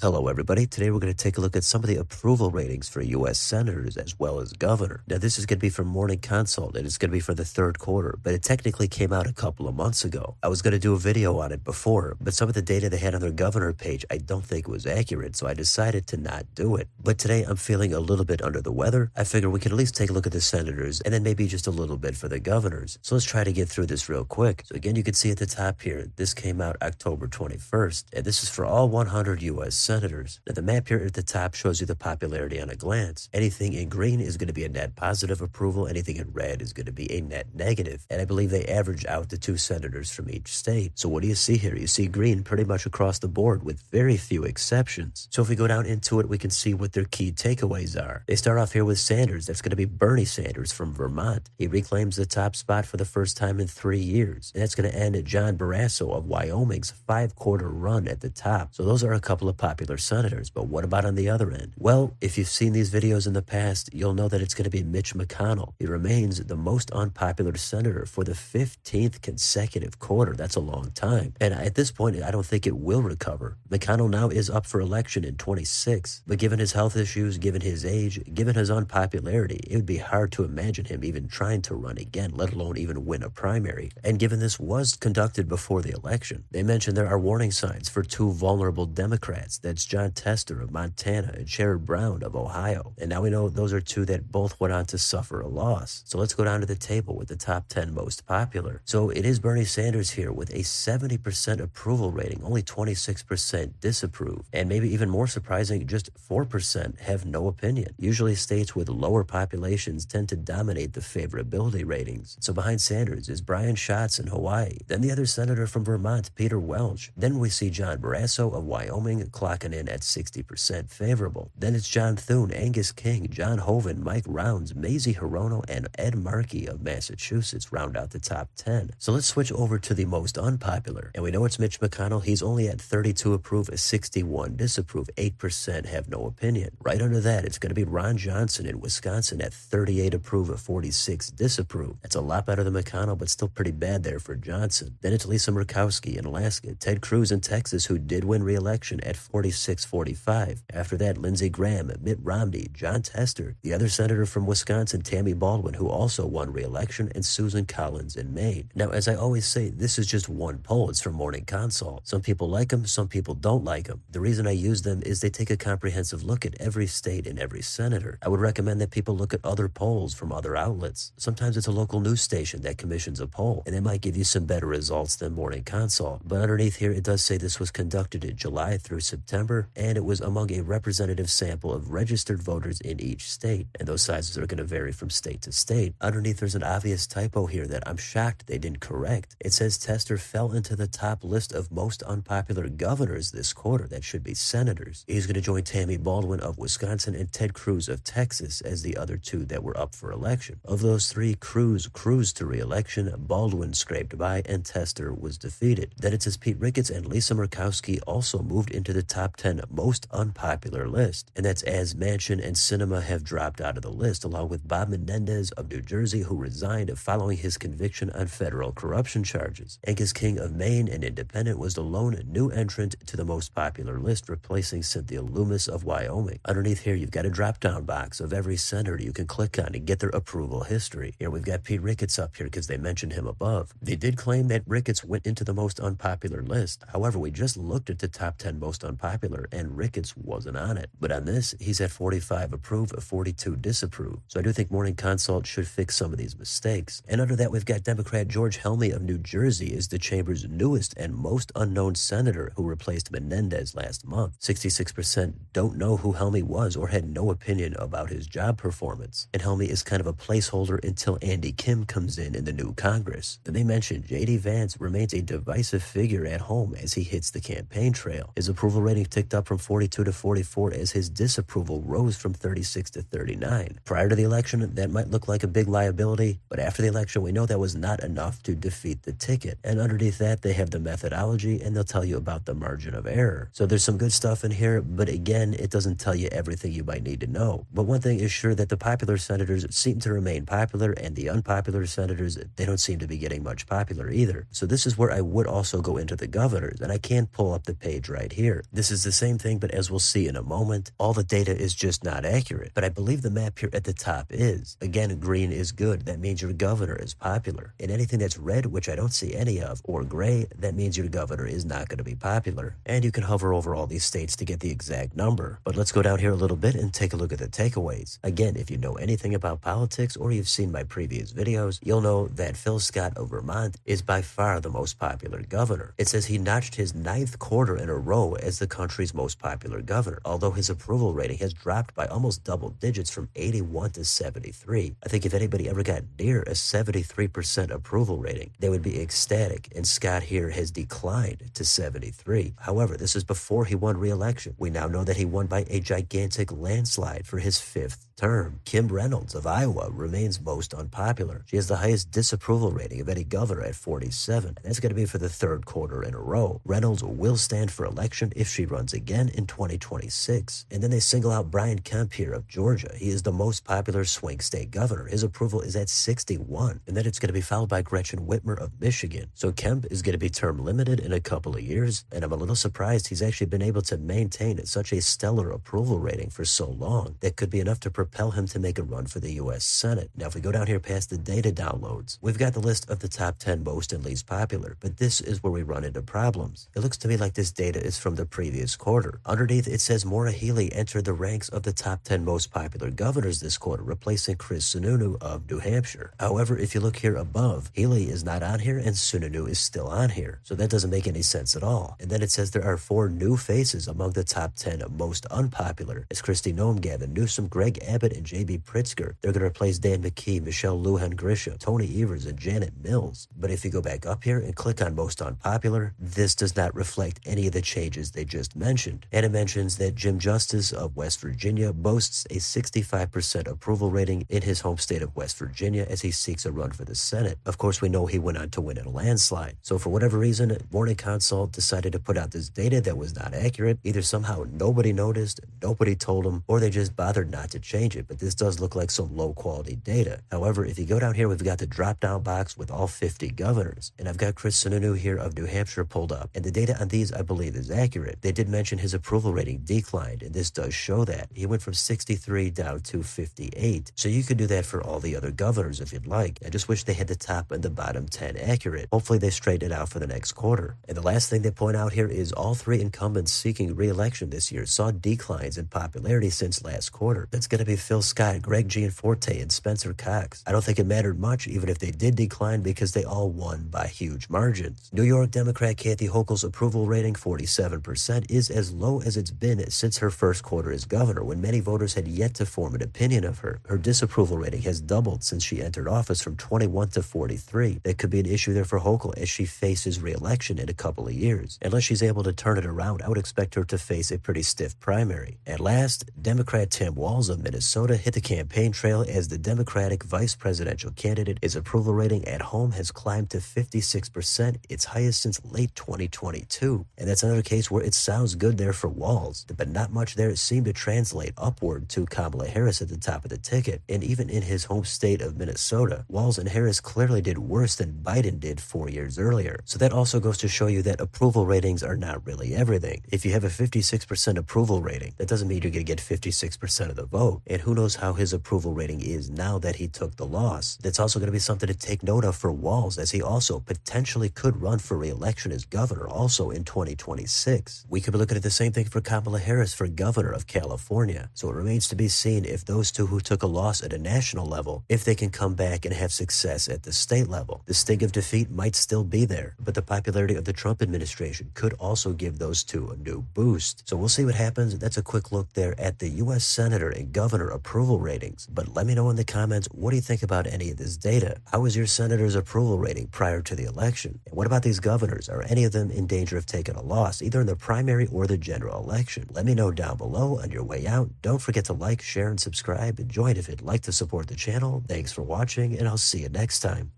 Hello, everybody. Today we're going to take a look at some of the approval ratings for U.S. senators as well as governor. Now, this is going to be from Morning Consult, and it's going to be for the third quarter, but it technically came out a couple of months ago. I was going to do a video on it before, but some of the data they had on their governor page I don't think was accurate, so I decided to not do it. But today I'm feeling a little bit under the weather. I figure we could at least take a look at the senators and then maybe just a little bit for the governors. So let's try to get through this real quick. So again, you can see at the top here, this came out October 21st, and this is for all 100 U.S. senators. Now, the map here at the top shows you the popularity on a glance. Anything in green is going to be a net positive approval. Anything in red is going to be a net negative. And I believe they average out the two senators from each state. So what do you see here? You see green pretty much across the board with very few exceptions. So if we go down into it, we can see what their key takeaways are. They start off here with Sanders. That's going to be Bernie Sanders from Vermont. He reclaims the top spot for the first time in 3 years. And that's going to end at John Barrasso of Wyoming's 5-quarter run at the top. So those are a couple of popular senators. But what about on the other end? Well, if you've seen these videos in the past, you'll know that it's going to be Mitch McConnell. He remains the most unpopular senator for the 15th consecutive quarter. That's a long time. And at this point, I don't think it will recover. McConnell now is up for election in 26. But given his health issues, given his age, given his unpopularity, it would be hard to imagine him even trying to run again, let alone even win a primary. And given this was conducted before the election, they mentioned there are warning signs for two vulnerable Democrats. That's John Tester of Montana and Sherrod Brown of Ohio. And now we know those are two that both went on to suffer a loss. So let's go down to the table with the top 10 most popular. So it is Bernie Sanders here with a 70% approval rating, only 26% disapprove. And maybe even more surprising, just 4% have no opinion. Usually states with lower populations tend to dominate the favorability ratings. So behind Sanders is Brian Schatz in Hawaii. Then the other senator from Vermont, Peter Welch. Then we see John Barrasso of Wyoming clocking in at 60% favorable. Then it's John Thune, Angus King, John Hoeven, Mike Rounds, Mazie Hirono, and Ed Markey of Massachusetts round out the top 10. So let's switch over to the most unpopular. And we know it's Mitch McConnell. He's only at 32 approve, 61 disapprove, 8% have no opinion. Right under that, it's going to be Ron Johnson in Wisconsin at 38 approve, 46 disapprove. That's a lot better than McConnell, but still pretty bad there for Johnson. Then it's Lisa Murkowski in Alaska, Ted Cruz in Texas, who did win re-election at 46-45. After that, Lindsey Graham, Mitt Romney, John Tester, the other senator from Wisconsin, Tammy Baldwin, who also won re-election, and Susan Collins in Maine. Now, as I always say, this is just one poll. It's from Morning Consult. Some people like them, some people don't like them. The reason I use them is they take a comprehensive look at every state and every senator. I would recommend that people look at other polls from other outlets. Sometimes it's a local news station that commissions a poll, and they might give you some better results than Morning Consult. But underneath here, it does say this was conducted in July through September, and it was among a representative sample of registered voters in each state, and those sizes are going to vary from state to state. Underneath, there's an obvious typo here that I'm shocked they didn't correct. It says Tester fell into the top list of most unpopular governors this quarter. That should be senators. He's going to join Tammy Baldwin of Wisconsin and Ted Cruz of Texas as the other two that were up for election. Of those three, Cruz cruised to re-election, Baldwin scraped by, and Tester was defeated. Then it says Pete Ricketts and Lisa Murkowski also moved into the top 10 most unpopular list, and that's as Manchin and Sinema have dropped out of the list, along with Bob Menendez of New Jersey, who resigned following his conviction on federal corruption charges. Angus King of Maine, an independent, was the lone new entrant to the most popular list, replacing Cynthia Loomis of Wyoming. Underneath here, you've got a drop-down box of every senator you can click on and get their approval history. Here we've got Pete Ricketts up here because they mentioned him above. They did claim that Ricketts went into the most unpopular list. However, we just looked at the top 10 most unpopular, and Ricketts wasn't on it. But on this, he's at 45 approve, 42 disapprove. So I do think Morning Consult should fix some of these mistakes. And under that, we've got Democrat George Helmy of New Jersey is the chamber's newest and most unknown senator, who replaced Menendez last month. 66% don't know who Helmy was or had no opinion about his job performance. And Helmy is kind of a placeholder until Andy Kim comes in the new Congress. Then they mentioned J.D. Vance remains a divisive figure at home as he hits the campaign trail. His approval rating ticked up from 42 to 44 as his disapproval rose from 36 to 39. Prior to the election, that might look like a big liability, but after the election, we know that was not enough to defeat the ticket. And underneath that, they have the methodology, and they'll tell you about the margin of error. So there's some good stuff in here, but again, it doesn't tell you everything you might need to know. But one thing is sure, that the popular senators seem to remain popular, and the unpopular senators, they don't seem to be getting much popular either. So this is where I would also go into the governors, and I can pull up the page right here. The This is the same thing, but as we'll see in a moment, all the data is just not accurate. But I believe the map here at the top is. Again, green is good. That means your governor is popular. And anything that's red, which I don't see any of, or gray, that means your governor is not going to be popular. And you can hover over all these states to get the exact number. But let's go down here a little bit and take a look at the takeaways. Again, if you know anything about politics or you've seen my previous videos, you'll know that Phil Scott of Vermont is by far the most popular governor. It says he notched his 9th quarter in a row as the country's most popular governor, although his approval rating has dropped by almost double digits from 81 to 73. I think if anybody ever got near a 73% approval rating, they would be ecstatic, and Scott here has declined to 73. However, this is before he won re-election. We now know that he won by a gigantic landslide for his 5th term. Kim Reynolds of Iowa remains most unpopular. She has the highest disapproval rating of any governor at 47, and that's going to be for the 3rd quarter in a row. Reynolds will stand for election if she runs again in 2026. And then they single out Brian Kemp here of Georgia. He is the most popular swing state governor. His approval is at 61, and then it's going to be followed by Gretchen Whitmer of Michigan. So Kemp is going to be term limited in a couple of years, and I'm a little surprised he's actually been able to maintain such a stellar approval rating for so long. That could be enough to propel him to make a run for the U.S. Senate. Now, if we go down here past the data downloads, we've got the list of the top 10 most and least popular, but this is where we run into problems. It looks to me like this data is from the previous quarter. Underneath, it says Maura Healey entered the ranks of the top 10 most popular governors this quarter, replacing Chris Sununu of New Hampshire. However, if you look here above, Healey is not on here and Sununu is still on here. So that doesn't make any sense at all. And then it says there are 4 new faces among the top 10 most unpopular. It's Kristi Noem, Gavin Newsom, Greg Abbott, and J.B. Pritzker. They're going to replace Dan McKee, Michelle Lujan Grisham, Tony Evers, and Janet Mills. But if you go back up here and click on most unpopular, this does not reflect any of the changes they just mentioned. And it mentions that Jim Justice of West Virginia boasts a 65% approval rating in his home state of West Virginia as he seeks a run for the Senate. Of course, we know he went on to win in a landslide. So for whatever reason, Morning Consult decided to put out this data that was not accurate. Either somehow nobody noticed, nobody told them, or they just bothered not to change it. But this does look like some low quality data. However, if you go down here, we've got the drop down box with all 50 governors. And I've got Chris Sununu here of New Hampshire pulled up. And the data on these, I believe, is accurate. They did mention his approval rating declined, and this does show that. He went from 63 down to 58. So you could do that for all the other governors if you'd like. I just wish they had the top and the bottom 10 accurate. Hopefully they straighten it out for the next quarter. And the last thing they point out here is all 3 incumbents seeking re-election this year saw declines in popularity since last quarter. That's going to be Phil Scott, Greg Gianforte, and Spencer Cox. I don't think it mattered much even if they did decline because they all won by huge margins. New York Democrat Kathy Hochul's approval rating, 47%, is as low as it's been since her first quarter as governor, when many voters had yet to form an opinion of her. Her disapproval rating has doubled since she entered office from 21 to 43. That could be an issue there for Hochul as she faces re-election in a couple of years. Unless she's able to turn it around, I would expect her to face a pretty stiff primary. At last, Democrat Tim Walz of Minnesota hit the campaign trail as the Democratic vice presidential candidate. His approval rating at home has climbed to 56%, its highest since late 2022. And that's another case where it sounds good there for Walz, but not much there seemed to translate upward to Kamala Harris at the top of the ticket. And even in his home state of Minnesota, Walz and Harris clearly did worse than Biden did 4 years earlier. So that also goes to show you that approval ratings are not really everything. If you have a 56% approval rating, that doesn't mean you're going to get 56% of the vote. And who knows how his approval rating is now that he took the loss. That's also going to be something to take note of for Walz, as he also potentially could run for re-election as governor also in 2026. We could be looking at the same thing for Kamala Harris for governor of California. So it remains to be seen if those two who took a loss at a national level, if they can come back and have success at the state level. The sting of defeat might still be there, but the popularity of the Trump administration could also give those two a new boost. So we'll see what happens. That's a quick look there at the U.S. Senator and Governor approval ratings. But let me know in the comments, what do you think about any of this data? How was your senator's approval rating prior to the election? And what about these governors? Are any of them in danger of taking a loss, either in the primary or the general election? Let me know down below. On your way out, don't forget to like, share, and subscribe. And join if you'd like to support the channel. Thanks for watching, and I'll see you next time.